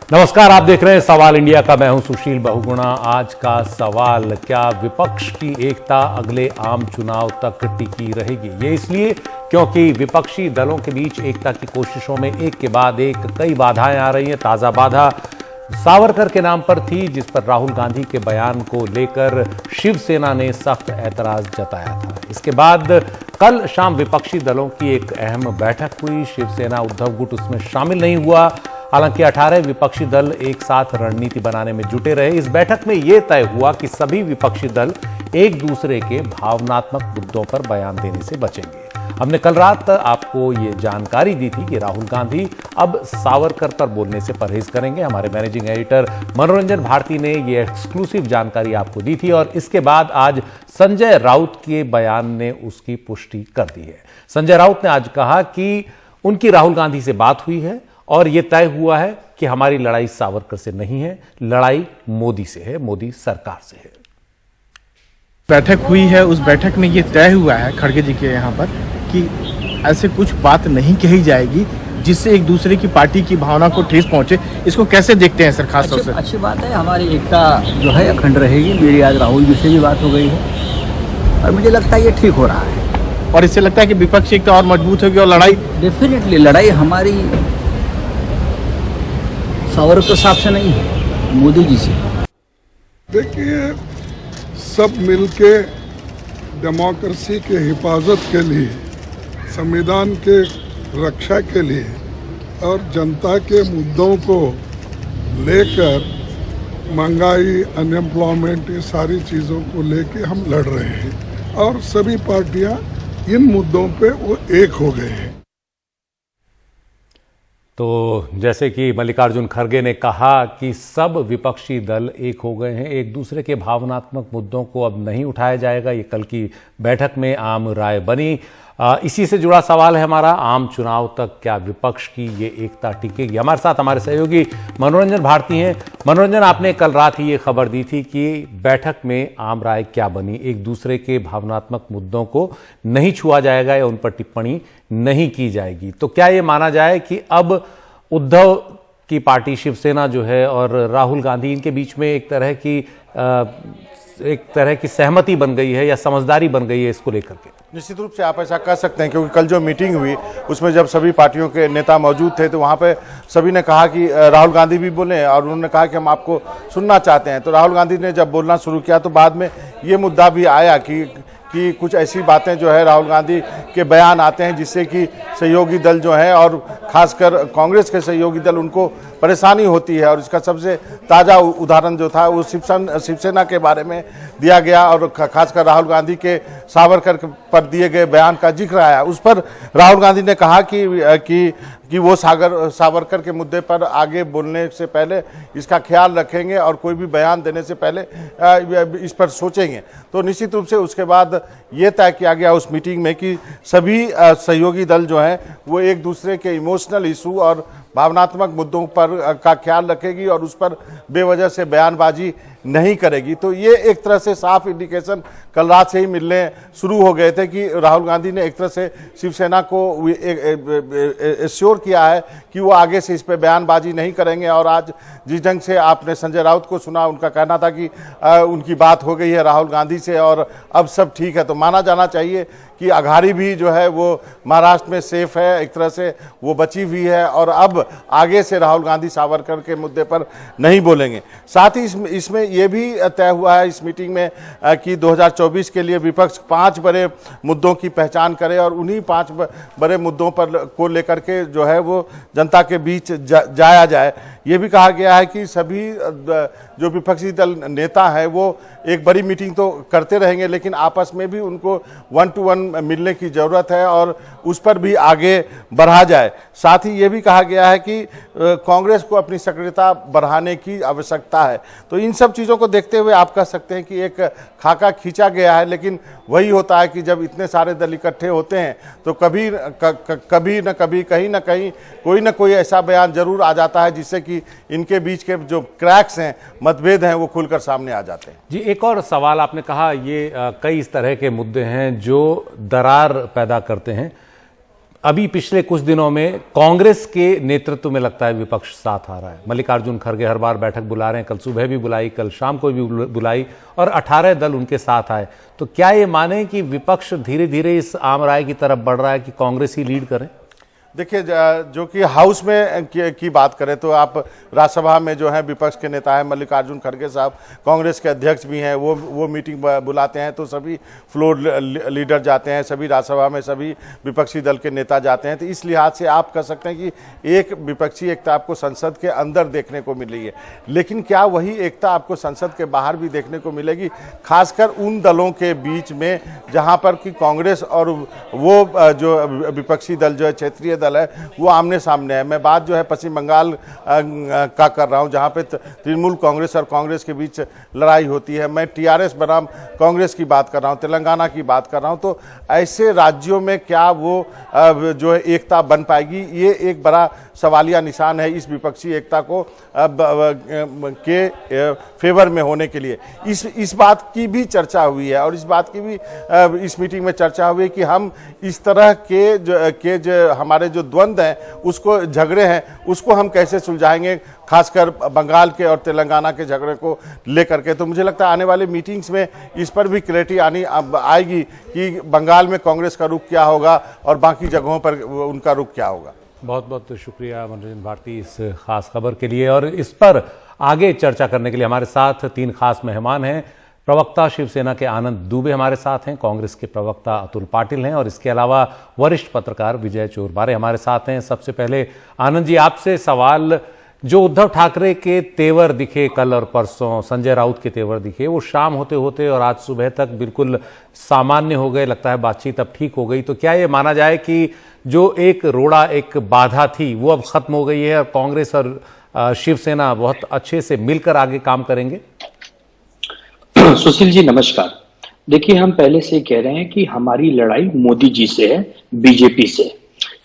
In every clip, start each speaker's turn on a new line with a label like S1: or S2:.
S1: नमस्कार, आप देख रहे हैं सवाल इंडिया का। मैं हूं सुशील बहुगुणा। आज का सवाल, क्या विपक्ष की एकता अगले आम चुनाव तक टिकी रहेगी? ये इसलिए क्योंकि विपक्षी दलों के बीच एकता की कोशिशों में एक के बाद एक कई बाधाएं आ रही हैं। ताजा बाधा सावरकर के नाम पर थी, जिस पर राहुल गांधी के बयान को लेकर शिवसेना ने सख्त ऐतराज जताया था। इसके बाद कल शाम विपक्षी दलों की एक अहम बैठक हुई। शिवसेना उद्धव गुट उसमें शामिल नहीं हुआ। हालांकि 18 विपक्षी दल एक साथ रणनीति बनाने में जुटे रहे। इस बैठक में यह तय हुआ कि सभी विपक्षी दल एक दूसरे के भावनात्मक मुद्दों पर बयान देने से बचेंगे। हमने कल रात आपको ये जानकारी दी थी कि राहुल गांधी अब सावरकर पर बोलने से परहेज करेंगे। हमारे मैनेजिंग एडिटर मनोरंजन भारती ने ये एक्सक्लूसिव जानकारी आपको दी थी और इसके बाद आज संजय राउत के बयान ने उसकी पुष्टि कर दी है। संजय राउत ने आज कहा कि उनकी राहुल गांधी से बात हुई है और यह तय हुआ है कि हमारी लड़ाई सावरकर से नहीं है, लड़ाई मोदी से है, मोदी सरकार से है।
S2: बैठक हुई है, उस बैठक में ये तय हुआ है खड़गे जी के यहाँ पर कि ऐसे कुछ बात नहीं कही जाएगी जिससे एक दूसरे की पार्टी की भावना को ठेस पहुंचे। इसको कैसे देखते हैं सर? खास तौर से
S3: अच्छी बात है, हमारी एकता जो है अखंड रहेगी। मेरी आज राहुल जी से भी बात हो गई है और मुझे लगता है ये ठीक हो रहा है
S2: और इससे लगता है कि विपक्ष एकता और मजबूत होगी और लड़ाई
S3: डेफिनेटली लड़ाई हमारी सावरकर साहब से नहीं है, मोदी जी से।
S4: देखिए, सब मिलके डेमोक्रेसी के हिफाजत के लिए, संविधान के रक्षा के लिए और जनता के मुद्दों को लेकर, महंगाई, अनएम्प्लॉयमेंट, ये सारी चीज़ों को लेके हम लड़ रहे हैं और सभी पार्टियां इन मुद्दों पे वो एक हो गए हैं।
S1: तो जैसे कि मल्लिकार्जुन खड़गे ने कहा कि सब विपक्षी दल एक हो गए हैं, एक दूसरे के भावनात्मक मुद्दों को अब नहीं उठाया जाएगा। ये कल की बैठक में आम राय बनी। इसी से जुड़ा सवाल है हमारा, आम चुनाव तक क्या विपक्ष की ये एकता टिकेगी? हमारे साथ हमारे सहयोगी मनोरंजन भारती हैं। मनोरंजन, आपने कल रात ही ये खबर दी थी कि बैठक में आम राय क्या बनी? एक दूसरे के भावनात्मक मुद्दों को नहीं छुआ जाएगा या उन पर टिप्पणी नहीं की जाएगी। तो क्या ये माना जाए कि अब उद्धव की पार्टी शिवसेना जो है और राहुल गांधी, इनके बीच में एक तरह की सहमति बन गई है या समझदारी बन गई है इसको लेकर के?
S5: निश्चित रूप से आप ऐसा कह सकते हैं, क्योंकि कल जो मीटिंग हुई उसमें जब सभी पार्टियों के नेता मौजूद थे तो वहाँ पे सभी ने कहा कि राहुल गांधी भी बोले और उन्होंने कहा कि हम आपको सुनना चाहते हैं। तो राहुल गांधी ने जब बोलना शुरू किया तो बाद में ये मुद्दा भी आया कि कुछ ऐसी बातें जो है राहुल गांधी के बयान आते हैं जिससे कि सहयोगी दल जो है और खासकर कांग्रेस के सहयोगी दल, उनको परेशानी होती है। और इसका सबसे ताज़ा उदाहरण जो था वो शिवसेना के बारे में दिया गया और खासकर राहुल गांधी के सावरकर पर दिए गए बयान का जिक्र आया। उस पर राहुल गांधी ने कहा कि वो सावरकर के मुद्दे पर आगे बोलने से पहले इसका ख्याल रखेंगे और कोई भी बयान देने से पहले इस पर सोचेंगे। तो निश्चित रूप से उसके बाद ये तय किया गया उस मीटिंग में कि सभी सहयोगी दल जो हैं वो एक दूसरे के इमोशनल इशू और भावनात्मक मुद्दों पर का ख्याल रखेगी और उस पर बेवजह से बयानबाजी नहीं करेगी। तो ये एक तरह से साफ इंडिकेशन कल रात से ही मिलने शुरू हो गए थे कि राहुल गांधी ने एक तरह से शिवसेना को एश्योर किया है कि वो आगे से इस पे बयानबाजी नहीं करेंगे। और आज जिस ढंग से आपने संजय राउत को सुना, उनका कहना था कि उनकी बात हो गई है राहुल गांधी से और अब सब ठीक है। तो माना जाना चाहिए कि अघाड़ी भी जो है वो महाराष्ट्र में सेफ है, एक तरह से वो बची हुई है और अब आगे से राहुल गांधी सावरकर के मुद्दे पर नहीं बोलेंगे। साथ ही इसमें यह भी तय हुआ है इस मीटिंग में कि 2024 के लिए विपक्ष 5 बड़े मुद्दों की पहचान करे और उन्हीं 5 बड़े मुद्दों पर को लेकर के जो है वो जनता के बीच जाया जाए। ये भी कहा गया है कि सभी जो विपक्षी दल नेता हैं वो एक बड़ी मीटिंग तो करते रहेंगे, लेकिन आपस में भी उनको 1-to-1 मिलने की ज़रूरत है और उस पर भी आगे बढ़ा जाए। साथ ही ये भी कहा गया है कि कांग्रेस को अपनी सक्रियता बढ़ाने की आवश्यकता है। तो इन सब चीज़ों को देखते हुए आप कह सकते हैं कि एक खाका खींचा गया है, लेकिन वही होता है कि जब इतने सारे दल इकट्ठे होते हैं तो कभी न कभी कहीं ना कहीं कोई ना कोई ऐसा बयान जरूर आ जाता है जिससे कि इनके बीच के जो क्रैक्स हैं, मतभेद हैं, वो खुलकर सामने आ जाते हैं।
S1: जी, एक और सवाल, आपने कहा ये कई इस तरह के मुद्दे हैं जो दरार पैदा करते हैं। अभी पिछले कुछ दिनों में कांग्रेस के नेतृत्व में लगता है विपक्ष साथ आ रहा है। मल्लिकार्जुन खड़गे हर बार बैठक बुला रहे हैं, कल सुबह भी बुलाई, कल शाम को भी बुलाई और 18 दल उनके साथ आए। तो क्या ये माने कि विपक्ष धीरे धीरे इस आम राय की तरफ बढ़ रहा है कि कांग्रेस ही लीड करे?
S5: देखिए, जो कि हाउस में की बात करें तो आप राज्यसभा में जो है विपक्ष के नेता हैं मल्लिकार्जुन खड़गे साहब, कांग्रेस के अध्यक्ष भी हैं, वो मीटिंग बुलाते हैं तो सभी फ्लोर लीडर जाते हैं, सभी राज्यसभा में सभी विपक्षी दल के नेता जाते हैं। तो इस लिहाज से आप कह सकते हैं कि एक विपक्षी एकता आपको संसद के अंदर देखने को मिल रही है, लेकिन क्या वही एकता आपको संसद के बाहर भी देखने को मिलेगी, खासकर उन दलों के बीच में जहाँ पर कि कांग्रेस और वो जो विपक्षी दल जो है क्षेत्रीय दल है वो आमने सामने है। मैं बात जो है पश्चिम बंगाल का कर रहा हूं जहां पे तृणमूल कांग्रेस और कांग्रेस के बीच लड़ाई होती है। मैं टीआरएस बनाम कांग्रेस की बात कर रहा हूं, तेलंगाना की बात कर रहा हूं। तो ऐसे राज्यों में क्या वो जो है एकता बन पाएगी, ये एक बड़ा सवालिया निशान है इस विपक्षी एकता को के फेवर में होने के लिए। इस बात की भी चर्चा हुई है और इस बात की भी इस मीटिंग में चर्चा हुई कि हम इस तरह के जो हमारे जो द्वंद्व हैं, उसको झगड़े हैं, उसको हम कैसे सुलझाएंगे, खासकर बंगाल के और तेलंगाना के झगड़े को लेकर के। तो मुझे लगता है आने वाले मीटिंग्स में इस पर भी क्लैरिटी आएगी कि बंगाल में कांग्रेस का रुख क्या होगा और बाकी जगहों पर उनका रुख क्या होगा।
S1: बहुत बहुत शुक्रिया मनोरंजन भारती इस खास खबर के लिए। और इस पर आगे चर्चा करने के लिए हमारे साथ 3 खास मेहमान हैं। प्रवक्ता शिवसेना के आनंद दुबे हमारे साथ हैं, कांग्रेस के प्रवक्ता अतुल पाटिल हैं और इसके अलावा वरिष्ठ पत्रकार विजय चोरबारे हमारे साथ हैं। सबसे पहले आनंद जी, आपसे सवाल, जो उद्धव ठाकरे के तेवर दिखे कल और परसों, संजय राउत के तेवर दिखे, वो शाम होते होते और आज सुबह तक बिल्कुल सामान्य हो गए, लगता है बातचीत अब ठीक हो गई। तो क्या ये माना जाए कि जो एक रोड़ा, एक बाधा थी, वो अब खत्म हो गई है और कांग्रेस और शिवसेना बहुत अच्छे से मिलकर आगे काम करेंगे?
S6: सुशील जी नमस्कार। देखिए, हम पहले से कह रहे हैं कि हमारी लड़ाई मोदी जी से है, बीजेपी से।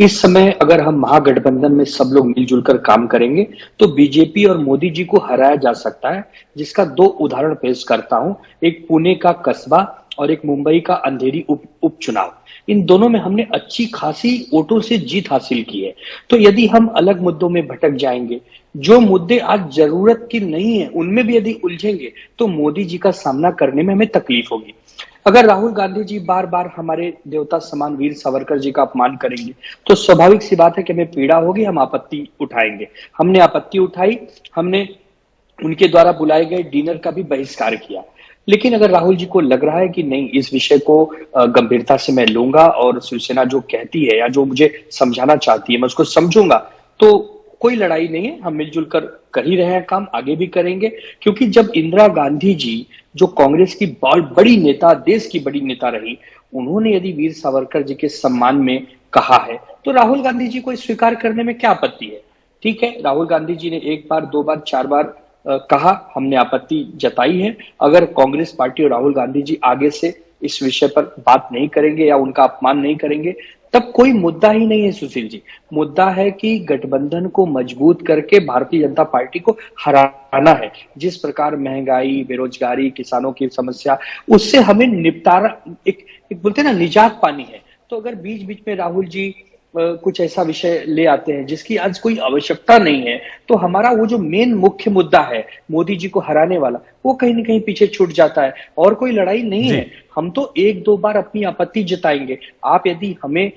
S6: इस समय अगर हम महागठबंधन में सब लोग मिलजुल कर काम करेंगे तो बीजेपी और मोदी जी को हराया जा सकता है, जिसका 2 उदाहरण पेश करता हूं। एक पुणे का कस्बा और एक मुंबई का अंधेरी उपचुनाव। इन दोनों में हमने अच्छी खासी वोटों से जीत हासिल की है। तो यदि हम अलग मुद्दों में भटक जाएंगे, जो मुद्दे आज जरूरत की नहीं है उनमें भी यदि उलझेंगे तो मोदी जी का सामना करने में हमें तकलीफ होगी। अगर राहुल गांधी जी बार बार हमारे देवता समान वीर सावरकर जी का अपमान करेंगे तो स्वाभाविक सी बात है कि हमें पीड़ा होगी, हम आपत्ति उठाएंगे। हमने आपत्ति उठाई, हमने उनके द्वारा बुलाए गए डिनर का भी बहिष्कार किया। लेकिन अगर राहुल जी को लग रहा है कि नहीं, इस विषय को गंभीरता से मैं लूंगा और शिवसेना जो कहती है या जो मुझे समझाना चाहती है मैं उसको समझूंगा, तो कोई लड़ाई नहीं है, हम मिलजुल कर ही रहे हैं काम, आगे भी करेंगे। क्योंकि जब इंदिरा गांधी जी जो कांग्रेस की बड़ी नेता, देश की बड़ी नेता रही, उन्होंने यदि वीर सावरकर जी के सम्मान में कहा है तो राहुल गांधी जी को स्वीकार करने में क्या आपत्ति है? ठीक है, राहुल गांधी जी ने 1 बार 2 बार 4 बार कहा, हमने आपत्ति जताई है। अगर कांग्रेस पार्टी और राहुल गांधी जी आगे से इस विषय पर बात नहीं करेंगे या उनका अपमान नहीं करेंगे तब कोई मुद्दा ही नहीं है सुशील जी। मुद्दा है कि गठबंधन को मजबूत करके भारतीय जनता पार्टी को हराना है। जिस प्रकार महंगाई, बेरोजगारी, किसानों की समस्या, उससे हमें निपटारा, एक बोलते हैं ना, निजात पानी है। तो अगर बीच बीच में राहुल जी कुछ ऐसा विषय ले आते हैं जिसकी आज कोई आवश्यकता नहीं है तो हमारा वो जो मेन मुख्य मुद्दा है मोदी जी को हराने वाला, वो कहीं ना कहीं पीछे छूट जाता है। और कोई लड़ाई नहीं है, हम तो 1-2 बार अपनी आपत्ति जताएंगे। आप यदि हमें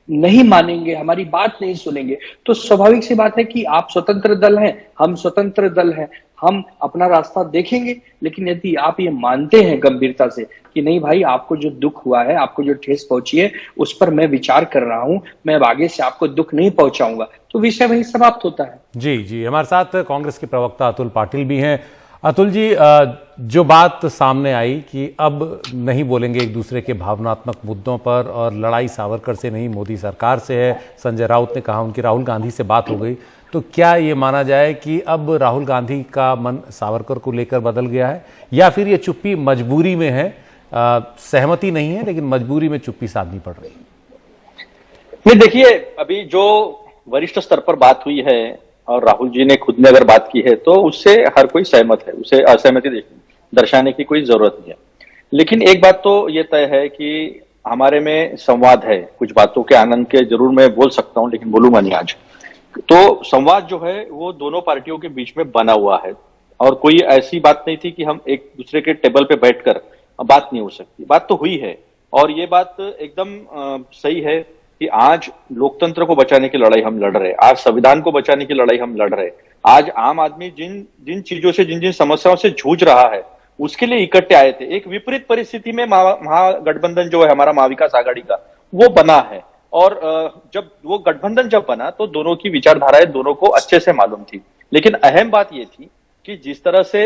S6: नहीं मानेंगे, हमारी बात नहीं सुनेंगे तो स्वाभाविक सी बात है कि आप स्वतंत्र दल हैं, हम स्वतंत्र दल हैं, हम अपना रास्ता देखेंगे। लेकिन यदि आप ये मानते हैं गंभीरता से कि नहीं भाई, आपको जो दुख हुआ है, आपको जो ठेस पहुंची है, उस पर मैं विचार कर रहा हूं, मैं अब आगे से आपको दुख नहीं पहुंचाऊंगा, तो विषय वही समाप्त होता है।
S1: जी, हमारे साथ कांग्रेस के प्रवक्ता अतुल पाटिल भी हैं। अतुल जी, जो बात सामने आई कि अब नहीं बोलेंगे एक दूसरे के भावनात्मक मुद्दों पर और लड़ाई सावरकर से नहीं मोदी सरकार से है, संजय राउत ने कहा उनकी राहुल गांधी से बात हो गई, तो क्या ये माना जाए कि अब राहुल गांधी का मन सावरकर को लेकर बदल गया है या फिर ये चुप्पी मजबूरी में है? सहमति नहीं है लेकिन मजबूरी में चुप्पी साधनी पड़ रही है?
S7: नहीं, देखिए, अभी जो वरिष्ठ स्तर पर बात हुई है और राहुल जी ने खुद ने अगर बात की है तो उससे हर कोई सहमत है, उसे असहमति दर्शाने की कोई जरूरत नहीं है। लेकिन एक बात तो ये तय है कि हमारे में संवाद है, कुछ बातों के आनंद के जरूर मैं बोल सकता हूं, लेकिन बोलूंगा नहीं आज। तो संवाद जो है वो दोनों पार्टियों के बीच में बना हुआ है, और कोई ऐसी बात नहीं थी कि हम एक दूसरे के टेबल पे बैठकर बात नहीं हो सकती। बात तो हुई है, और ये बात एकदम सही है कि आज लोकतंत्र को बचाने की लड़ाई हम लड़ रहे हैं, आज संविधान को बचाने की लड़ाई हम लड़ रहे हैं, आज आम आदमी जिन जिन चीजों से, जिन जिन समस्याओं से जूझ रहा है उसके लिए इकट्ठे आए थे। एक विपरीत परिस्थिति में महागठबंधन जो है हमारा, महाविकास आघाड़ी का, वो बना है। और जब वो गठबंधन जब बना तो दोनों की विचारधाराएं दोनों को अच्छे से मालूम थी, लेकिन अहम बात ये थी कि जिस तरह से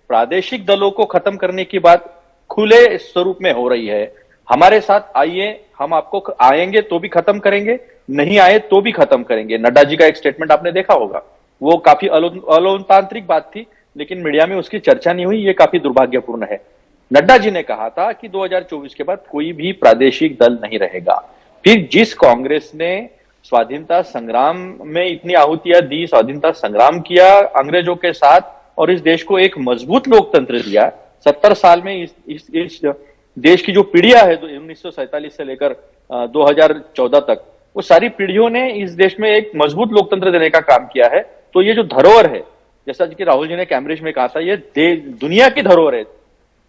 S7: प्रादेशिक दलों को खत्म करने की बात खुले स्वरूप में हो रही है, हमारे साथ आइए, हम आपको आएंगे तो भी खत्म करेंगे, नहीं आए तो भी खत्म करेंगे। नड्डा जी का एक स्टेटमेंट आपने देखा होगा, वो काफी अलोकतांत्रिक बात थी, लेकिन मीडिया में उसकी चर्चा नहीं हुई, ये काफी दुर्भाग्यपूर्ण है। नड्डा जी ने कहा था कि 2024 के बाद कोई भी प्रादेशिक दल नहीं रहेगा। फिर जिस कांग्रेस ने स्वाधीनता संग्राम में इतनी आहुतियां दी, स्वाधीनता संग्राम किया अंग्रेजों के साथ, और इस देश को एक मजबूत लोकतंत्र दिया, 70 साल में इस देश की जो पीढ़ियां है 1947 से लेकर 2014 तक, वो सारी पीढ़ियों ने इस देश में एक मजबूत लोकतंत्र देने का काम किया है। तो ये जो धरोहर है, जैसा कि राहुल जी ने कैम्ब्रिज में कहा था, ये दुनिया की धरोहर है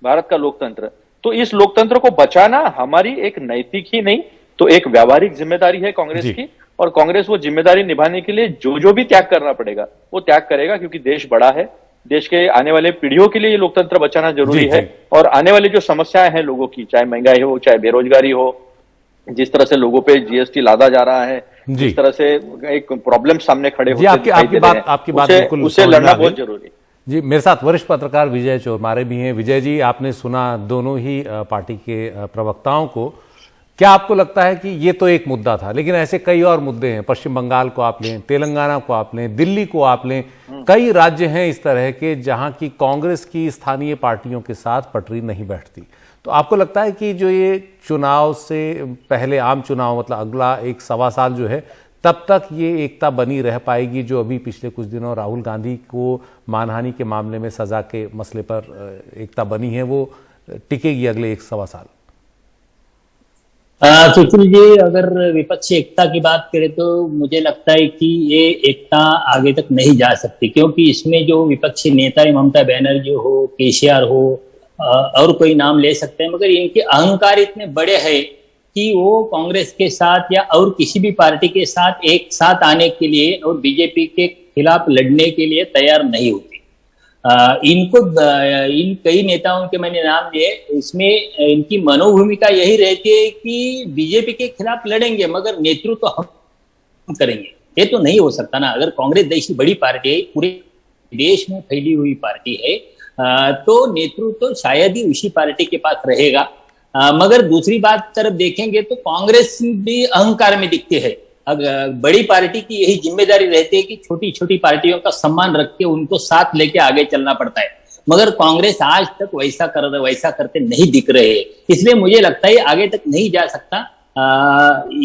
S7: भारत का लोकतंत्र। तो इस लोकतंत्र को बचाना हमारी एक नैतिक ही नहीं तो एक व्यावहारिक जिम्मेदारी है कांग्रेस की, और कांग्रेस वो जिम्मेदारी निभाने के लिए जो भी त्याग करना पड़ेगा वो त्याग करेगा, क्योंकि देश बड़ा है, देश के आने वाले पीढ़ियों के लिए ये लोकतंत्र बचाना जरूरी है। और आने वाली जो समस्याएं हैं लोगों की, चाहे महंगाई हो, चाहे बेरोजगारी हो, जिस तरह से लोगों पे जीएसटी लादा जा रहा है, जिस तरह से एक प्रॉब्लम सामने खड़े होते
S1: आपकी बात बिल्कुल
S7: उसे लड़ना बहुत जरूरी है।
S1: जी, मेरे साथ वरिष्ठ पत्रकार विजय चोरमारे भी हैं। विजय जी, आपने सुना दोनों ही पार्टी के प्रवक्ताओं को, क्या आपको लगता है कि ये तो एक मुद्दा था, लेकिन ऐसे कई और मुद्दे हैं, पश्चिम बंगाल को आप लें, तेलंगाना को आप लें, दिल्ली को आप लें, कई राज्य हैं इस तरह के जहां की कांग्रेस की स्थानीय पार्टियों के साथ पटरी नहीं बैठती। तो आपको लगता है कि जो ये चुनाव से पहले आम चुनाव, मतलब अगला 1-1.25 साल जो है, तब तक ये एकता बनी रह पाएगी जो अभी पिछले कुछ दिनों राहुल गांधी को मानहानि के मामले में सजा के मसले पर एकता बनी है, वो टिकेगी अगले 1-1.25 साल?
S8: सुशील जी, अगर विपक्षी एकता की बात करें तो मुझे लगता है कि ये एकता आगे तक नहीं जा सकती, क्योंकि इसमें जो विपक्षी नेता है, ममता बनर्जी हो, केसीआर हो, और कोई नाम ले सकते हैं, मगर इनके अहंकार इतने बड़े हैं कि वो कांग्रेस के साथ या और किसी भी पार्टी के साथ एक साथ आने के लिए और बीजेपी के खिलाफ लड़ने के लिए तैयार नहीं होते। इनको इन कई नेताओं के मैंने नाम लिए, इसमें इनकी मनोभूमिका यही रहती है कि बीजेपी के खिलाफ लड़ेंगे मगर नेतृत्व तो हम करेंगे। ये तो नहीं हो सकता ना। अगर कांग्रेस जैसी बड़ी पार्टी है, पूरे देश में फैली हुई पार्टी है, तो नेतृत्व तो शायद ही उसी पार्टी के पास रहेगा। मगर दूसरी बात तरफ देखेंगे तो कांग्रेस भी अहंकार में दिखती है। बड़ी पार्टी की यही जिम्मेदारी रहती है कि छोटी छोटी पार्टियों का सम्मान रख के उनको साथ लेके आगे चलना पड़ता है, मगर कांग्रेस आज तक वैसा करते नहीं दिख रहे हैं। इसलिए मुझे लगता है आगे तक नहीं जा सकता।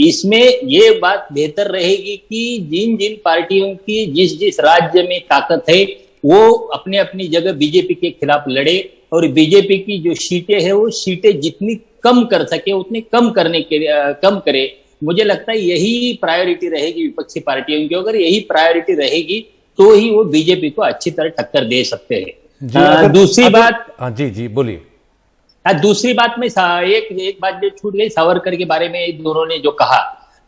S8: इसमें ये बात बेहतर रहेगी कि जिन जिन पार्टियों की जिस जिस राज्य में ताकत है वो अपने अपनी जगह बीजेपी के खिलाफ लड़े, और बीजेपी की जो सीटें है वो सीटें जितनी कम कर सके उतनी कम करे। मुझे लगता है यही प्रायोरिटी रहेगी विपक्षी पार्टियों की। अगर यही प्रायोरिटी रहेगी तो ही वो बीजेपी को अच्छी तरह टक्कर दे सकते हैं। दूसरी बात,
S1: जी बोलिए।
S8: दूसरी बात में एक बात जो छूट गई, सावरकर के बारे में दोनों ने जो कहा,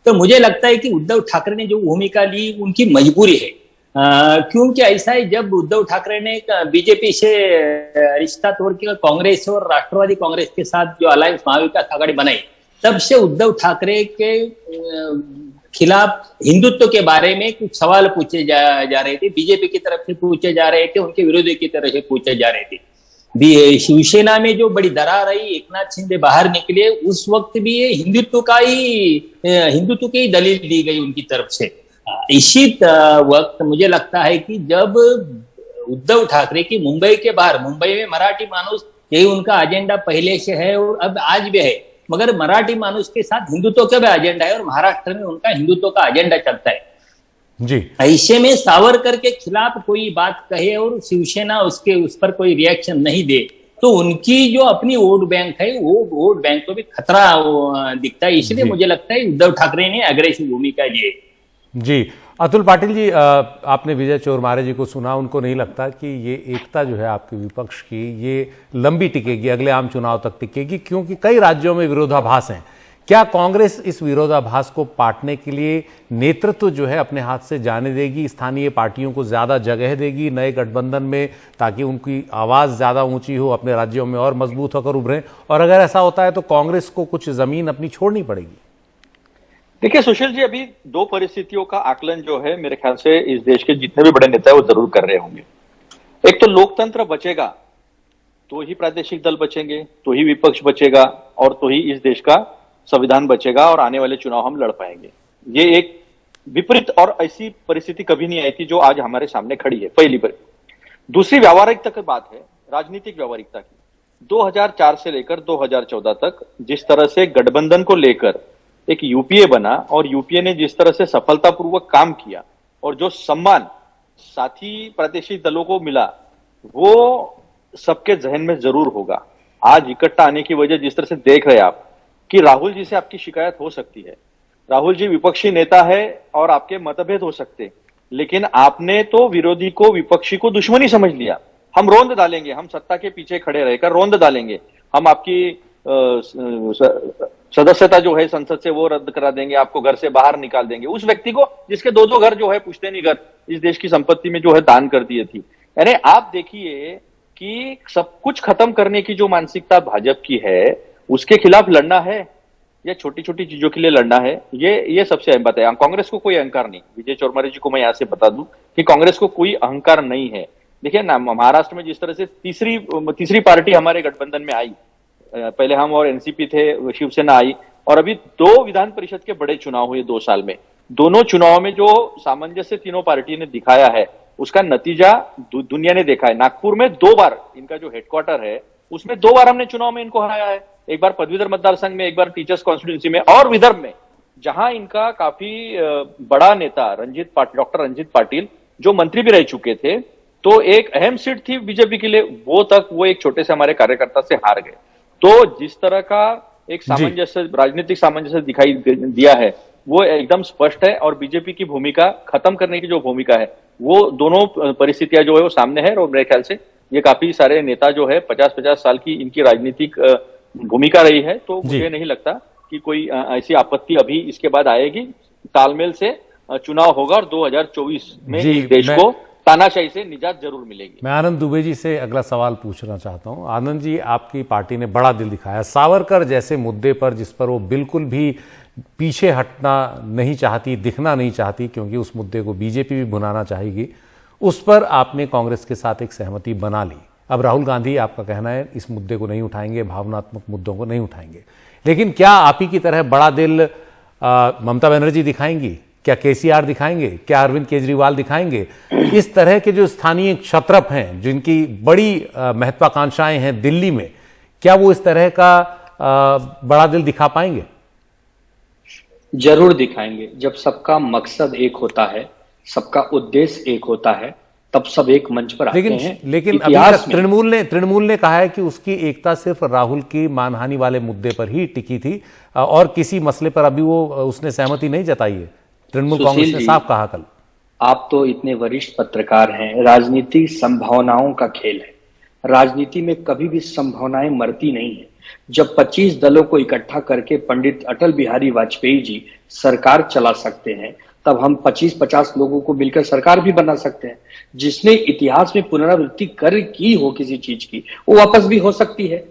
S8: तो मुझे लगता है कि उद्धव ठाकरे ने जो भूमिका ली उनकी मजबूरी है। क्योंकि ऐसा है, जब उद्धव ठाकरे ने बीजेपी से रिश्ता तोड़ के कांग्रेस और राष्ट्रवादी कांग्रेस के साथ जो अलायंस महाविकास आघाड़ी बनाई, तब से उद्धव ठाकरे के खिलाफ हिंदुत्व के बारे में कुछ सवाल पूछे जा रहे थे, बीजेपी की तरफ से पूछे जा रहे थे, उनके विरोधी की तरफ से पूछे जा रहे थे। शिवसेना में जो बड़ी दरार आई, एकनाथ शिंदे बाहर निकले, उस वक्त भी ये हिंदुत्व की ही दलील दी गई उनकी तरफ से। इसी वक्त मुझे लगता है कि जब उद्धव ठाकरे की मुंबई के बाहर, मुंबई में मराठी मानुस, यही उनका एजेंडा पहले से है और अब आज भी है, मगर मराठी मानुस के साथ हिंदुत्व का भी एजेंडा है और महाराष्ट्र में उनका हिंदुत्व का एजेंडा चलता है
S1: जी।
S8: ऐसे में सावरकर के खिलाफ कोई बात कहे और शिवसेना उस पर कोई रिएक्शन नहीं दे, तो उनकी जो अपनी वोट बैंक है वो वोट बैंक को भी खतरा दिखता है। इसलिए मुझे लगता है उद्धव ठाकरे ने अग्रेसिव भूमिका ली है।
S1: जी अतुल पाटिल जी, आपने विजय चोरमारे जी को सुना, उनको नहीं लगता कि ये एकता जो है आपके विपक्ष की ये लंबी टिकेगी, अगले आम चुनाव तक टिकेगी, क्योंकि कई राज्यों में विरोधाभास हैं। क्या कांग्रेस इस विरोधाभास को पाटने के लिए नेतृत्व जो है अपने हाथ से जाने देगी, स्थानीय पार्टियों को ज्यादा जगह देगी नए गठबंधन में, ताकि उनकी आवाज ज्यादा ऊंची हो, अपने राज्यों में और मजबूत होकर उभरें? और अगर ऐसा होता है तो कांग्रेस को कुछ जमीन अपनी छोड़नी पड़ेगी?
S7: देखिए सुशील जी, अभी दो परिस्थितियों का आकलन जो है मेरे ख्याल से इस देश के जितने भी बड़े नेता है वो जरूर कर रहे होंगे। एक तो लोकतंत्र बचेगा तो ही प्रादेशिक दल बचेंगे, तो ही विपक्ष बचेगा और तो ही इस देश का संविधान बचेगा और आने वाले चुनाव हम लड़ पाएंगे। ये एक विपरीत और ऐसी परिस्थिति कभी नहीं आई थी जो आज हमारे सामने खड़ी है, पहली बार। दूसरी व्यावहारिकता की बात है, राजनीतिक व्यावहारिकता की। 2004 से लेकर 2014 तक जिस तरह से गठबंधन को लेकर एक यूपीए बना और यूपीए ने जिस तरह से सफलतापूर्वक काम किया और जो सम्मान साथी प्रादेशिक दलों को मिला वो सबके जहन में जरूर होगा। आज इकट्ठा आने की वजह जिस तरह से देख रहे हैं आप कि राहुल जी से आपकी शिकायत हो सकती है, राहुल जी विपक्षी नेता है और आपके मतभेद हो सकते हैं, लेकिन आपने तो विरोधी को विपक्षी को दुश्मनी समझ लिया। हम रोंद डालेंगे, हम सत्ता के पीछे खड़े रहकर रोंद डालेंगे, हम आपकी सदस्यता जो है संसद से वो रद्द करा देंगे, आपको घर से बाहर निकाल देंगे। उस व्यक्ति को जिसके दो घर जो है पुश्तैनी घर इस देश की संपत्ति में जो है दान कर दिए थी। यानी आप देखिए कि सब कुछ खत्म करने की जो मानसिकता भाजपा की है उसके खिलाफ लड़ना है या छोटी छोटी चीजों के लिए लड़ना है, ये सबसे अहम बात है। कांग्रेस को कोई अहंकार नहीं। विजय चोरमारे जी को मैं यहां से बता दूं कि कांग्रेस को कोई अहंकार नहीं है। देखिए ना, महाराष्ट्र में जिस तरह से तीसरी पार्टी हमारे गठबंधन में आई, पहले हम और एनसीपी थे, शिवसेना आई, और अभी 2 विधान परिषद के बड़े चुनाव हुए 2 साल में। दोनों चुनाव में जो सामंजस्य तीनों पार्टी ने दिखाया है उसका नतीजा दुनिया ने देखा है। नागपुर में 2 बार इनका जो हेडक्वार्टर है उसमें 2 बार हमने चुनाव में इनको हराया है, एक बार पदवीधर मतदार संघ में, एक बार टीचर्स कॉन्स्टिट्यूंसी में, और विदर्भ में जहां इनका काफी बड़ा नेता डॉक्टर रंजीत पाटिल जो मंत्री भी रह चुके थे, तो एक अहम सीट थी बीजेपी के लिए, वो एक छोटे से हमारे कार्यकर्ता से हार गए। तो जिस तरह का एक सामंजस्य, राजनीतिक सामंजस्य दिखाई दिया है वो एकदम स्पष्ट है, और बीजेपी की भूमिका खत्म करने की जो भूमिका है वो दोनों परिस्थितियां जो है वो सामने है। और मेरे ख्याल से ये काफी सारे नेता जो है 50-50 साल की इनकी राजनीतिक भूमिका रही है, तो मुझे नहीं लगता कि कोई ऐसी आपत्ति अभी इसके बाद आएगी। तालमेल से चुनाव होगा और 2024 में इस देश को तानाशाही से निजात जरूर मिलेगी।
S1: मैं आनंद दुबे जी से अगला सवाल पूछना चाहता हूं। आनंद जी, आपकी पार्टी ने बड़ा दिल दिखाया सावरकर जैसे मुद्दे पर, जिस पर वो बिल्कुल भी पीछे हटना नहीं चाहती, दिखना नहीं चाहती, क्योंकि उस मुद्दे को बीजेपी भी भुनाना चाहेगी। उस पर आपने कांग्रेस के साथ एक सहमति बना ली। अब राहुल गांधी, आपका कहना है, इस मुद्दे को नहीं उठाएंगे, भावनात्मक मुद्दों को नहीं उठाएंगे। लेकिन क्या आप ही की तरह बड़ा दिल ममता बनर्जी दिखाएंगी? क्या केसीआर दिखाएंगे? क्या अरविंद केजरीवाल दिखाएंगे? इस तरह के जो स्थानीय क्षत्रप हैं, जिनकी बड़ी महत्वाकांक्षाएं हैं दिल्ली में, क्या वो इस तरह का बड़ा दिल दिखा पाएंगे?
S6: जरूर दिखाएंगे। जब सबका मकसद एक होता है, सबका उद्देश्य एक होता है, तब सब एक मंच पर आते हैं।
S1: लेकिन अभी तक तृणमूल ने कहा है कि उसकी एकता सिर्फ राहुल की मानहानि वाले मुद्दे पर ही टिकी थी और किसी मसले पर अभी वो उसने सहमति नहीं जताई है। तृणमूल कांग्रेस ने साफ कहा कल।
S6: आप तो इतने वरिष्ठ पत्रकार हैं। राजनीति संभावनाओं का खेल है। राजनीति में कभी भी संभावनाएं मरती नहीं है। जब 25 दलों को इकट्ठा करके पंडित अटल बिहारी वाजपेयी जी सरकार चला सकते हैं, तब हम 25-50 लोगों को मिलकर सरकार भी बना सकते हैं। जिसने इतिहास में पुनरावृत्ति की हो किसी चीज की, वो वापस भी हो सकती है।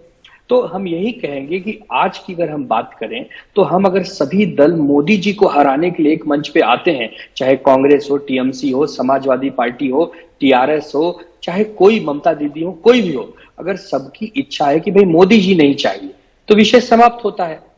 S6: तो हम यही कहेंगे कि आज की अगर हम बात करें तो हम अगर सभी दल मोदी जी को हराने के लिए एक मंच पे आते हैं, चाहे कांग्रेस हो, टीएमसी हो, समाजवादी पार्टी हो, टीआरएस हो, चाहे कोई ममता दीदी हो, कोई भी हो, अगर सबकी इच्छा है कि भाई मोदी जी नहीं चाहिए, तो विषय समाप्त होता है।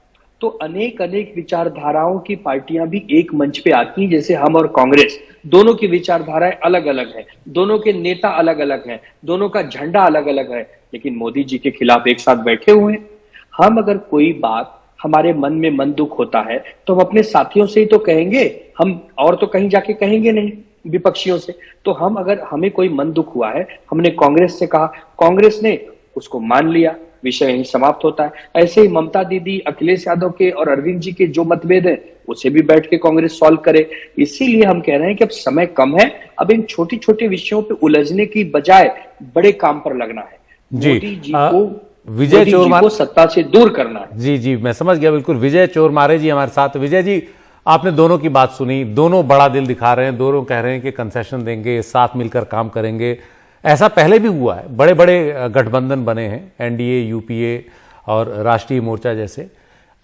S6: तो अनेक विचारधाराओं की पार्टियां भी एक मंच पे आती हैं, जैसे हम और कांग्रेस। दोनों की विचारधाराएं अलग अलग है, दोनों के नेता अलग अलग हैं, दोनों का झंडा अलग अलग है, लेकिन मोदी जी के खिलाफ एक साथ बैठे हुए हैं। हम अगर कोई बात हमारे मन में मन दुख होता है तो हम अपने साथियों से ही तो कहेंगे, हम और तो कहीं जाके कहेंगे नहीं विपक्षियों से। तो हम अगर हमें कोई मन दुख हुआ है, हमने कांग्रेस से कहा, कांग्रेस ने उसको मान लिया, विषय यहीं समाप्त होता है। ऐसे ही ममता दीदी, अखिलेश यादव के और अरविंद जी के जो मतभेद है उसे भी बैठ के कांग्रेस सॉल्व करे। इसीलिए हम कह रहे हैं कि अब समय कम है, अब इन छोटी छोटी विषयों पे उलझने की बजाय बड़े काम पर लगना है। मोदी जी को
S1: विजय चोरमारे
S6: को सत्ता से दूर करना है।
S1: जी जी, मैं समझ गया बिल्कुल। विजय चोरमारे जी हमारे साथ। विजय जी, आपने दोनों की बात सुनी, दोनों बड़ा दिल दिखा रहे हैं, दोनों कह रहे हैं कि कंसेशन देंगे, साथ मिलकर काम करेंगे। ऐसा पहले भी हुआ है, बड़े बड़े गठबंधन बने हैं, एनडीए, यूपीए और राष्ट्रीय मोर्चा जैसे।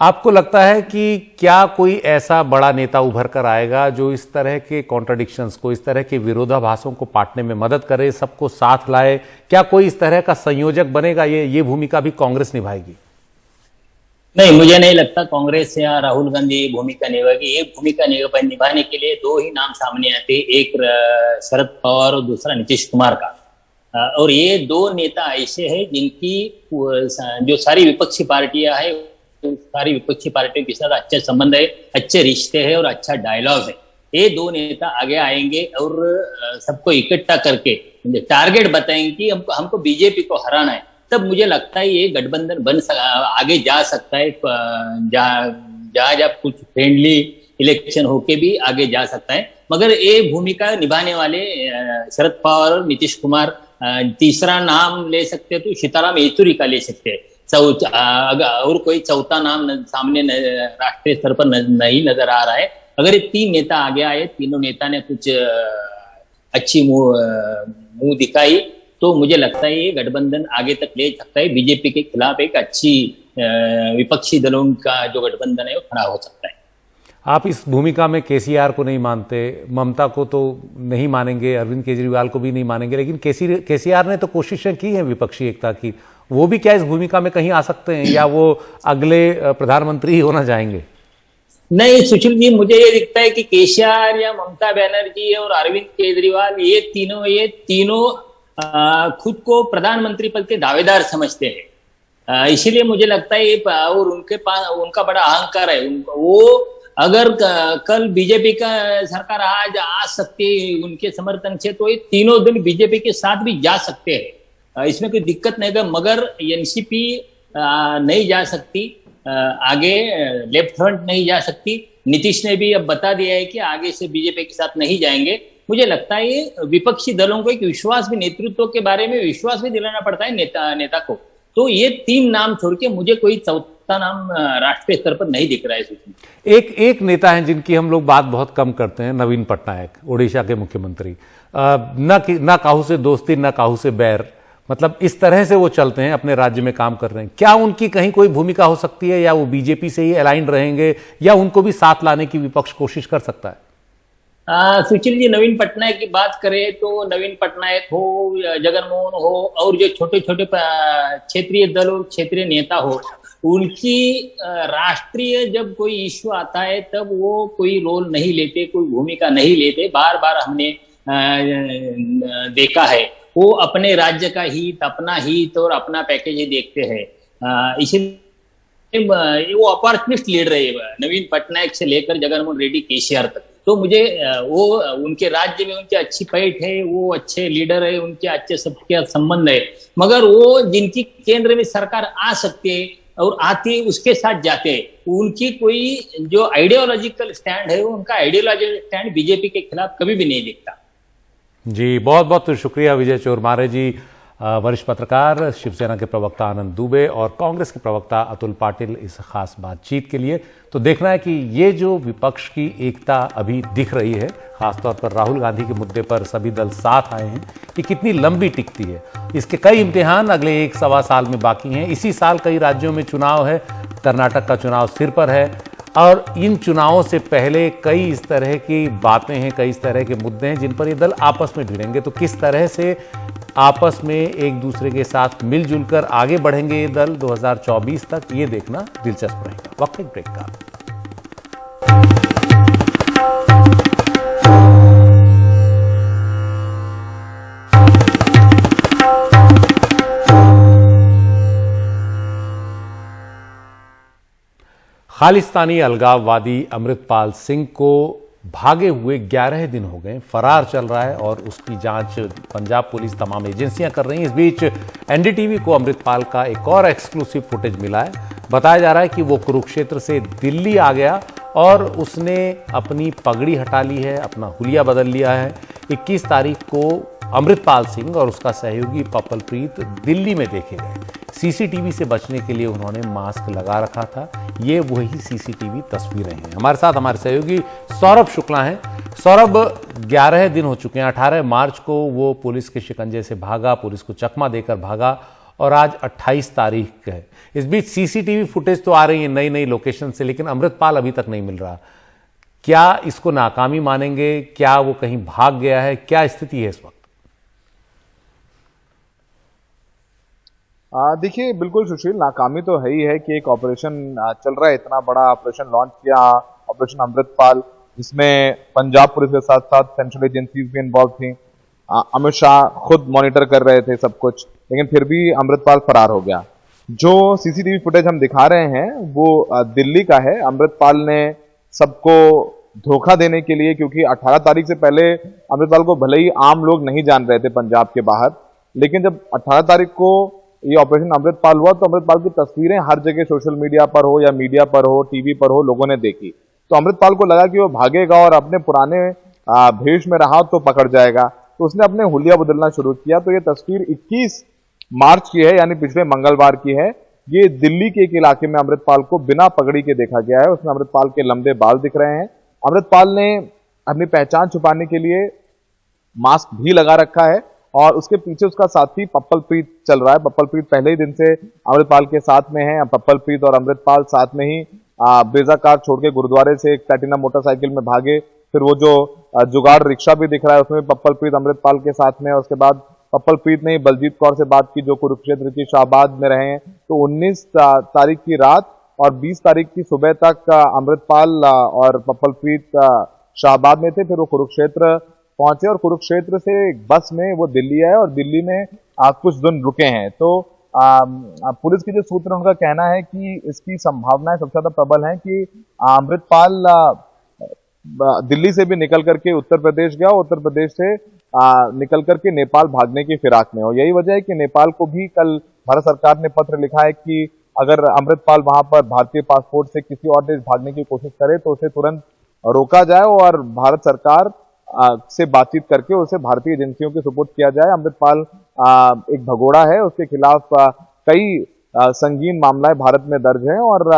S1: आपको लगता है कि क्या कोई ऐसा बड़ा नेता उभर कर आएगा जो इस तरह के कॉन्ट्रडिक्शंस को, इस तरह के विरोधाभासों को पाटने में मदद करे, सबको साथ लाए? क्या कोई इस तरह का संयोजक बनेगा? ये भूमिका भी कांग्रेस निभाएगी?
S8: नहीं, मुझे नहीं लगता कांग्रेस या राहुल गांधी भूमिका निभाएगी। ये भूमिका निभाने के लिए दो ही नाम सामने आते, एक शरद पवार और दूसरा नीतीश कुमार का। और ये दो नेता ऐसे हैं जिनकी जो सारी विपक्षी पार्टियां हैं, सारी विपक्षी पार्टियों के साथ अच्छे संबंध है, अच्छे रिश्ते हैं और अच्छा डायलॉग है। ये दो नेता आगे आएंगे और सबको इकट्ठा करके टारगेट बताएंगे कि हमको बीजेपी को हराना है। तब मुझे लगता है ये गठबंधन आगे जा सकता है, जहाँ कुछ फ्रेंडली इलेक्शन होके भी आगे जा सकता है। मगर ये भूमिका निभाने वाले शरद पवार और नीतीश कुमार, तीसरा नाम ले सकते हैं तो सीताराम येचुरी का ले सकते हैं। और कोई चौथा नाम सामने राष्ट्रीय स्तर पर नहीं नजर आ रहा है। अगर ये तीन नेता आगे आए, तीनों नेता ने कुछ अच्छी मुंह दिखाई, तो मुझे लगता है ये गठबंधन आगे तक ले सकता है। बीजेपी के खिलाफ एक अच्छी विपक्षी दलों का जो गठबंधन है वो खड़ा हो सकता है।
S1: आप इस भूमिका में केसीआर को नहीं मानते, ममता को तो नहीं मानेंगे, अरविंद केजरीवाल को भी नहीं मानेंगे, लेकिन केसीआर ने तो कोशिशें की हैं विपक्षी एकता की। वो भी क्या इस भूमिका में कहीं आ सकते हैं, या वो अगले प्रधानमंत्री ही होना चाहेंगे?
S8: नहीं सुशील जी, मुझे ये दिखता है कि केसीआर या ममता बनर्जी और अरविंद केजरीवाल ये तीनों खुद को प्रधानमंत्री पद के दावेदार समझते हैं। इसीलिए मुझे लगता है ये, और उनके पास उनका बड़ा अहंकार है। वो अगर कल बीजेपी का सरकार आज आ सकती है उनके समर्थन से, तो ये तीनों दल बीजेपी के साथ भी जा सकते हैं, इसमें कोई दिक्कत नहीं है। मगर एनसीपी नहीं जा सकती आगे, लेफ्ट फ्रंट नहीं जा सकती। नीतीश ने भी अब बता दिया है कि आगे से बीजेपी के साथ नहीं जाएंगे। मुझे लगता है ये विपक्षी दलों को एक विश्वास भी, नेतृत्व के बारे में विश्वास भी दिलाना पड़ता है नेता को। तो ये तीन नाम छोड़ के मुझे कोई चौथा नाम राष्ट्रीय स्तर पर नहीं दिख रहा है।
S1: एक नेता हैं जिनकी हम लोग बात बहुत कम करते हैं, नवीन पटनायक, उड़ीसा के मुख्यमंत्री। ना काहू से दोस्ती, ना काहू से बैर, मतलब इस तरह से वो चलते हैं, अपने राज्य में काम कर रहे हैं। क्या उनकी कहीं कोई भूमिका हो सकती है, या वो बीजेपी से ही अलाइंड रहेंगे, या उनको भी साथ लाने की विपक्ष कोशिश कर सकता है?
S8: सुशील जी, नवीन पटनायक की बात करें तो नवीन पटनायक हो, जगनमोहन हो, और जो छोटे छोटे क्षेत्रीय दल और क्षेत्रीय नेता हो, उनकी राष्ट्रीय जब कोई इश्यू आता है तब वो कोई रोल नहीं लेते, कोई भूमिका नहीं लेते। बार बार हमने देखा है वो अपने राज्य का हित, अपना हित और अपना पैकेज ही देखते हैं। इसलिए वो अपॉर्चुनिस्ट लीडर है, नवीन पटनायक से लेकर जगनमोहन रेड्डी, केसीआर तक। तो मुझे वो उनके राज्य में उनकी अच्छी पैठ है, वो अच्छे लीडर है, उनके अच्छे सबके संबंध है। मगर वो जिनकी केंद्र में सरकार आ सकती है और आती है उसके साथ जाते हैं, उनकी कोई जो आइडियोलॉजिकल स्टैंड है, उनका आइडियोलॉजिकल स्टैंड बीजेपी के खिलाफ कभी भी नहीं दिखता।
S1: जी, बहुत बहुत शुक्रिया विजय चोरमारे जी, वरिष्ठ पत्रकार, शिवसेना के प्रवक्ता आनंद दुबे और कांग्रेस के प्रवक्ता अतुल पाटिल, इस खास बातचीत के लिए। तो देखना है कि ये जो विपक्ष की एकता अभी दिख रही है, खासतौर पर राहुल गांधी के मुद्दे पर सभी दल साथ आए हैं, ये कितनी लंबी टिकती है। इसके कई इम्तिहान अगले 1-1.25 साल में बाकी हैं। इसी साल कई राज्यों में चुनाव है, कर्नाटक का चुनाव सिर पर है, और इन चुनावों से पहले कई इस तरह की बातें हैं, कई इस तरह के मुद्दे हैं जिन पर ये दल आपस में भिड़ेंगे। तो किस तरह से आपस में एक दूसरे के साथ मिलजुल कर आगे बढ़ेंगे ये दल 2024 तक, ये देखना दिलचस्प रहेगा। वक्त एक ब्रेक का। खालिस्तानी अलगाववादी अमृतपाल सिंह को भागे हुए 11 दिन हो गए, फरार चल रहा है और उसकी जांच पंजाब पुलिस तमाम एजेंसियां कर रही हैं। इस बीच एनडीटीवी को अमृतपाल का एक और एक्सक्लूसिव फुटेज मिला है। बताया जा रहा है कि वो कुरुक्षेत्र से दिल्ली आ गया और उसने अपनी पगड़ी हटा ली है, अपना हुलिया बदल लिया है। 21 तारीख को अमृतपाल सिंह और उसका सहयोगी पप्पलप्रीत दिल्ली में देखे गए। सीसीटीवी से बचने के लिए उन्होंने मास्क लगा रखा था। ये वही सीसीटीवी तस्वीरें हैं। हमारे साथ हमारे सहयोगी सौरभ शुक्ला हैं। सौरभ, 11 दिन हो चुके हैं। 18 मार्च को वो पुलिस के शिकंजे से भागा, पुलिस को चकमा देकर भागा और आज 28 तारीख है। इस बीच सीसीटीवी फुटेज तो आ रही है नई नई लोकेशन से, लेकिन अमृतपाल अभी तक नहीं मिल रहा। क्या इसको नाकामी मानेंगे? क्या वो कहीं भाग गया है? क्या स्थिति है इस वक्त?
S9: देखिए, बिल्कुल सुशील, नाकामी तो है ही है कि एक ऑपरेशन चल रहा है, इतना बड़ा ऑपरेशन लॉन्च किया, ऑपरेशन अमृतपाल, जिसमें पंजाब पुलिस के साथ साथ सेंट्रल एजेंसीज भी इन्वॉल्व थी। अमित शाह खुद मॉनिटर कर रहे थे सब कुछ, लेकिन फिर भी अमृतपाल फरार हो गया। जो सीसीटीवी फुटेज हम दिखा रहे हैं वो दिल्ली का है। अमृतपाल ने सबको धोखा देने के लिए, क्योंकि 18 तारीख से पहले अमृतपाल को भले ही आम लोग नहीं जान रहे थे पंजाब के बाहर, लेकिन जब 18 तारीख को ये ऑपरेशन अमृतपाल हुआ तो अमृतपाल की तस्वीरें हर जगह सोशल मीडिया पर हो या मीडिया पर हो, टीवी पर हो, लोगों ने देखी। तो अमृतपाल को लगा कि वो भागेगा और अपने पुराने भेष में रहा तो पकड़ जाएगा, तो उसने अपने हुलिया बदलना शुरू किया। तो ये तस्वीर 21 मार्च की है, यानी पिछले मंगलवार की है। ये दिल्ली के एक इलाके में अमृतपाल को बिना पगड़ी के देखा गया है। उसमें अमृतपाल के लंबे बाल दिख रहे हैं। अमृतपाल ने अपनी पहचान छुपाने के लिए मास्क भी लगा रखा है और उसके पीछे उसका साथी पप्पलप्रीत चल रहा है। पप्पलप्रीत पहले ही दिन से अमृतपाल के साथ में है। पप्पलप्रीत और अमृतपाल साथ में ही ब्रेजा कार छोड़ के गुरुद्वारे से एक प्लैटिना मोटरसाइकिल में भागे। फिर वो जो जुगाड़ रिक्शा भी दिख रहा है उसमें पप्पलप्रीत अमृतपाल के साथ में है। उसके बाद पप्पलप्रीत ने बलजीत कौर से बात की जो कुरुक्षेत्र की शाहबाद में रहे हैं। तो 19 तारीख की रात और 20 तारीख की सुबह तक अमृतपाल और पप्पलप्रीत शाहबाद में थे। फिर वो कुरुक्षेत्र पहुंचे और कुरुक्षेत्र से एक बस में वो दिल्ली आए और दिल्ली में कुछ दिन रुके हैं। तो पुलिस के जो सूत्र उनका कहना है कि इसकी संभावनाएं सबसे ज्यादा प्रबल हैं कि अमृतपाल दिल्ली से भी निकल करके उत्तर प्रदेश गया, उत्तर प्रदेश से निकल करके नेपाल भागने की फिराक में हो। यही वजह है कि नेपाल को भी कल भारत सरकार ने पत्र लिखा है कि अगर अमृतपाल वहां पर भारतीय पासपोर्ट से किसी और देश भागने की कोशिश करे तो उसे तुरंत रोका जाए और भारत सरकार से बातचीत करके उसे भारतीय एजेंसियों के सुपुर्द किया जाए। अमृतपाल एक भगोड़ा है, उसके खिलाफ कई संगीन मामलाएं भारत में दर्ज हैं और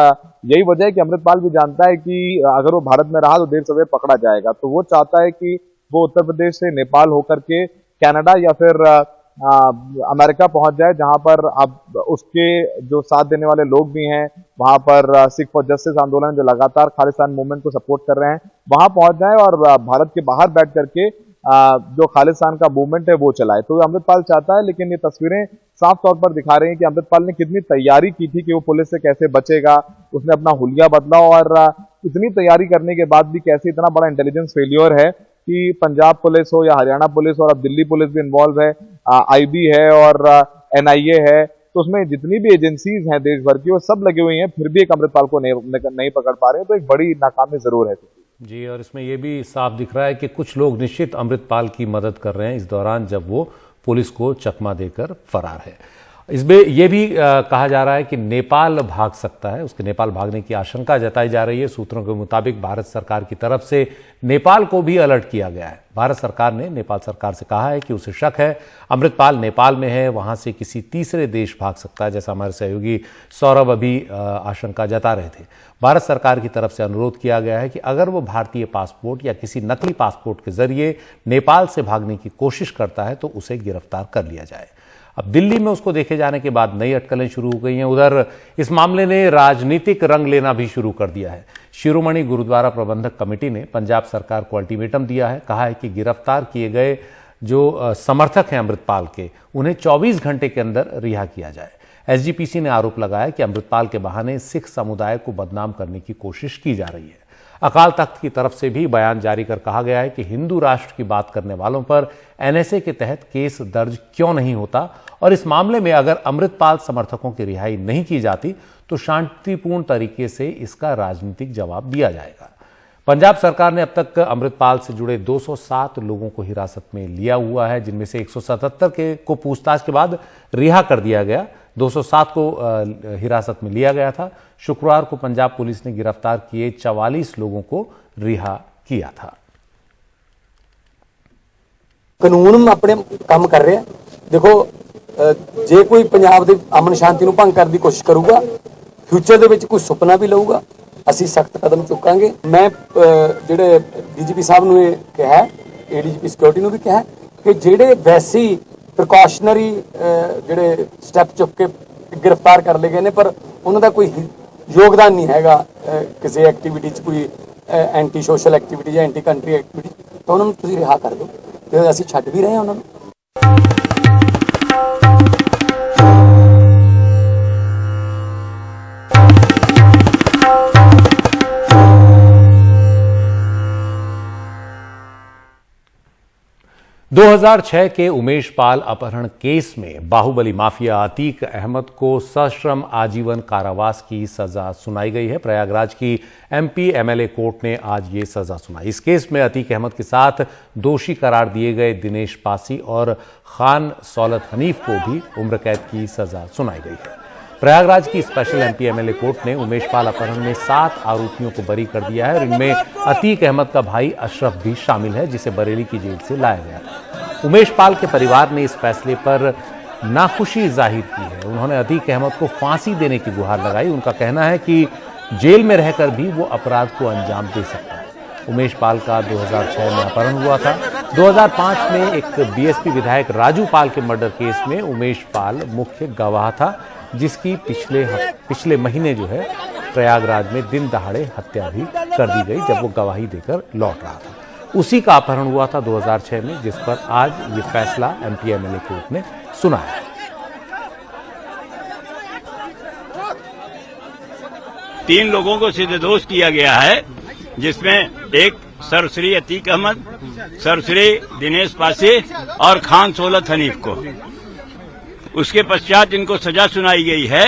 S9: यही वजह है कि अमृतपाल भी जानता है कि अगर वो भारत में रहा तो देर सवेर पकड़ा जाएगा। तो वो चाहता है कि वो उत्तर प्रदेश से नेपाल होकर के कनाडा या फिर अमेरिका पहुंच जाए, जहां पर अब उसके जो साथ देने वाले लोग भी हैं, वहां पर सिख फॉर जस्टिस आंदोलन जो लगातार खालिस्तान मूवमेंट को सपोर्ट कर रहे हैं, वहां पहुंच जाए और भारत के बाहर बैठ करके जो खालिस्तान का मूवमेंट है वो चलाए। तो अमृतपाल चाहता है, लेकिन ये तस्वीरें साफ तौर पर दिखा रही हैं कि अमृतपाल ने कितनी तैयारी की थी कि वो पुलिस से कैसे बचेगा। उसने अपना हुलिया बदला और इतनी तैयारी करने के बाद भी कैसे इतना बड़ा इंटेलिजेंस फेल्योर है कि पंजाब पुलिस हो या हरियाणा पुलिस और अब दिल्ली पुलिस भी इन्वॉल्व है, आईबी है और एनआईए है, तो उसमें जितनी भी एजेंसीज हैं देश भर की वो सब लगी हुई हैं, फिर भी एक अमृतपाल को नहीं पकड़ पा रहे हैं। तो एक बड़ी नाकामी जरूर है
S1: जी। और इसमें यह भी साफ दिख रहा है कि कुछ लोग निश्चित अमृतपाल की मदद कर रहे हैं इस दौरान जब वो पुलिस को चकमा देकर फरार है। इसमें यह भी कहा जा रहा है कि नेपाल भाग सकता है, उसके नेपाल भागने की आशंका जताई जा रही है। सूत्रों के मुताबिक भारत सरकार की तरफ से नेपाल को भी अलर्ट किया गया है। भारत सरकार ने नेपाल सरकार से कहा है कि उसे शक है अमृतपाल नेपाल में है, वहां से किसी तीसरे देश भाग सकता है, जैसा हमारे सहयोगी सौरभ अभी आशंका जता रहे थे। भारत सरकार की तरफ से अनुरोध किया गया है कि अगर वो भारतीय पासपोर्ट या किसी नकली पासपोर्ट के जरिए नेपाल से भागने की कोशिश करता है तो उसे गिरफ्तार कर लिया जाए। अब दिल्ली में उसको देखे जाने के बाद नई अटकलें शुरू हो गई हैं। उधर इस मामले ने राजनीतिक रंग लेना भी शुरू कर दिया है। शिरोमणि गुरुद्वारा प्रबंधक कमेटी ने पंजाब सरकार को अल्टीमेटम दिया है। कहा है कि गिरफ्तार किए गए जो समर्थक हैं अमृतपाल के, उन्हें 24 घंटे के अंदर रिहा किया जाए। एसजीपीसी ने आरोप लगाया कि अमृतपाल के बहाने सिख समुदाय को बदनाम करने की कोशिश की जा रही है। अकाल तख्त की तरफ से भी बयान जारी कर कहा गया है कि हिंदू राष्ट्र की बात करने वालों पर एनएसए के तहत केस दर्ज क्यों नहीं होता और इस मामले में अगर अमृतपाल समर्थकों की रिहाई नहीं की जाती तो शांतिपूर्ण तरीके से इसका राजनीतिक जवाब दिया जाएगा। पंजाब सरकार ने अब तक अमृतपाल से जुड़े 207 लोगों को हिरासत में लिया हुआ है, जिनमें से 177 को पूछताछ के बाद रिहा कर दिया गया। 207 को हिरासत में लिया गया था। शुक्रवार को पंजाब पुलिस ने गिरफ्तार किए 44 लोगों को रिहा किया था।
S10: कानून अपने काम कर रहे हैं। देखो, जे कोई पंजाब के अमन शांति ਨੂੰ ਭੰਗ ਕਰਨ ਦੀ ਕੋਸ਼ਿਸ਼ ਕਰੂਗਾ, ਫਿਊਚਰ ਦੇ ਵਿੱਚ ਕੋਈ ਸੁਪਨਾ ਵੀ ਲਊਗਾ, ਅਸੀਂ ਸਖਤ ਕਦਮ ਚੁੱਕਾਂਗੇ। ਮੈਂ ਜਿਹੜੇ ਡੀਜੀਪੀ ਸਾਹਿਬ ਨੂੰ ਇਹ ਕਿਹਾ, ਏਡੀਜੀਪੀ ਸਿਕਿਉਰਿਟੀ ਨੂੰ ਵੀ ਕਿਹਾ ਕਿ ਜਿਹੜੇ ਵੈਸੀ ਪ੍ਰੀਕਾਸ਼ਨਰੀ ਜਿਹੜੇ ਸਟੈਪ ਚੁੱਕ ਕੇ गिरफ्तार कर ले गए ने, पर उन्हों का कोई योगदान नहीं हैगा किसी एक्टिविटी च, कोई एंटी सोशल एक्टिविटी या एंटी कंट्री एक्टिविटी, तो उन्होंने तुसीं रिहा कर दो। तो असीं छड्ड भी रहे हैं उन्होंने।
S1: 2006 के उमेश पाल अपहरण केस में बाहुबली माफिया अतीक अहमद को सश्रम आजीवन कारावास की सजा सुनाई गई है। प्रयागराज की एमपी एमएलए कोर्ट ने आज ये सजा सुनाई। इस केस में अतीक अहमद के साथ दोषी करार दिए गए दिनेश पासी और खान सौलत हनीफ को भी उम्र कैद की सजा सुनाई गई है। प्रयागराज की स्पेशल एमपी एमएलए कोर्ट ने उमेश पाल अपहरण में 7 आरोपियों को बरी कर दिया है और इनमें अतीक अहमद का भाई अशरफ भी शामिल है, जिसे बरेली की जेल से लाया गया था। उमेश पाल के परिवार ने इस फैसले पर नाखुशी जाहिर की है। उन्होंने अतीक अहमद को फांसी देने की गुहार लगाई। उनका कहना है कि जेल में रहकर भी वो अपराध को अंजाम दे सकता है। उमेश पाल का 2006 में अपहरण हुआ था। 2005 में एक बीएसपी विधायक राजू पाल के मर्डर केस में उमेश पाल मुख्य गवाह था, जिसकी पिछले महीने जो है प्रयागराज में दिन दहाड़े हत्या भी कर दी गई जब वो गवाही देकर लौट रहा था। उसी का अपहरण हुआ था 2006 में, जिस पर आज ये फैसला एमपी एमएलए कोर्ट ने सुनाया।
S11: तीन लोगों को सिद्धदोष किया गया है, जिसमें एक सरश्री अतीक अहमद, सरश्री दिनेश पासी और खान सौलत हनीफ को। उसके पश्चात इनको सजा सुनाई गई है।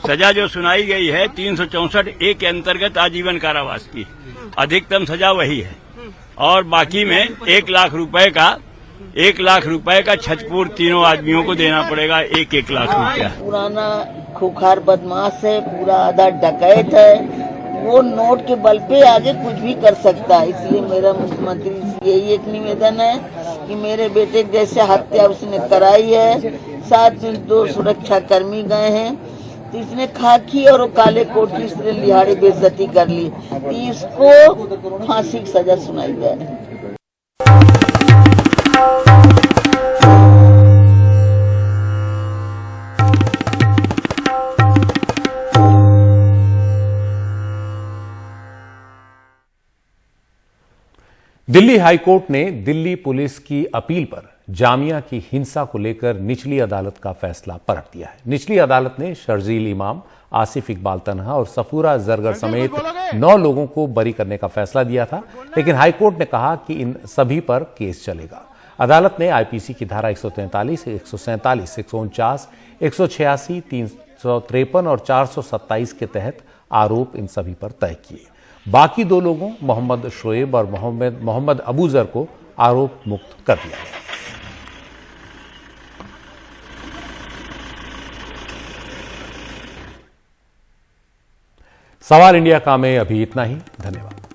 S11: सजा जो सुनाई गई है 364A के अंतर्गत आजीवन कारावास की, अधिकतम सजा वही है। और बाकी में 1 लाख रुपए का छजपूर तीनों आदमियों को देना पड़ेगा, 1-1 लाख रुपया।
S12: पुराना खुखार बदमाश है, पूरा आधा डकैत है, वो नोट के बल पे आगे कुछ भी कर सकता है। इसलिए मेरा मुख्यमंत्री से यही एक निवेदन है कि मेरे बेटे जैसे हत्या उसने कराई है, 7 दिन 2 सुरक्षा कर्मी गए हैं, तो इसने खाकी और काले कोट की इसने लिहाड़ी बेइज्जती कर ली, तो इसको फांसी की सजा सुनाई जाए।
S1: दिल्ली हाईकोर्ट ने दिल्ली पुलिस की अपील पर जामिया की हिंसा को लेकर निचली अदालत का फैसला पलट दिया है। निचली अदालत ने शर्जील इमाम, आसिफ इकबाल तन्हा और सफूरा जरगर समेत 9 लोगों को बरी करने का फैसला दिया था, लेकिन हाईकोर्ट ने कहा कि इन सभी पर केस चलेगा। अदालत ने आईपीसी की धारा 143, 147, 149, 186, 353 और 427 के तहत आरोप इन सभी पर तय किए। बाकी 2 लोगों मोहम्मद शोएब और मोहम्मद अबूजर को आरोप मुक्त कर दिया गया। सवाल इंडिया का में अभी इतना ही। धन्यवाद।